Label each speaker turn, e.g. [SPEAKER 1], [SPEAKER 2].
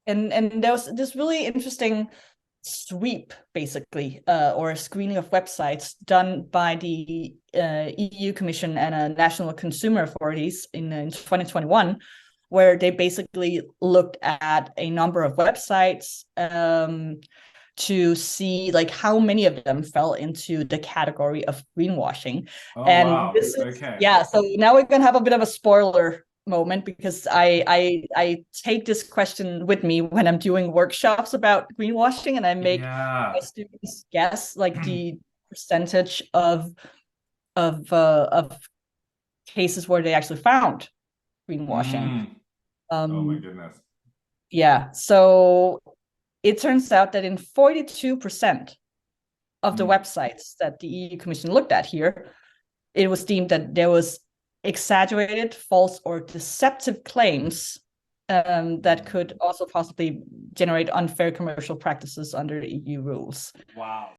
[SPEAKER 1] And there was this really interesting sweep, basically, or a screening of websites done by the EU Commission and national consumer authorities in 2021, where they basically looked at a number of websites to see like how many of them fell into the category of greenwashing.
[SPEAKER 2] Oh,
[SPEAKER 1] And
[SPEAKER 2] wow.
[SPEAKER 1] this is,
[SPEAKER 2] Okay.
[SPEAKER 1] yeah, so now we're gonna have a bit of a spoiler moment because I take this question with me when I'm doing workshops about greenwashing, and I make my
[SPEAKER 2] Yeah.
[SPEAKER 1] students guess like the percentage of cases where they actually found greenwashing.
[SPEAKER 2] Mm. Oh my
[SPEAKER 1] Um,
[SPEAKER 2] goodness.
[SPEAKER 1] yeah, so it turns out that in 42% of the
[SPEAKER 2] Mm.
[SPEAKER 1] websites that the EU Commission looked at here, it was deemed that there was exaggerated, false, or deceptive claims that could also possibly generate unfair commercial practices under the EU rules.
[SPEAKER 2] Wow.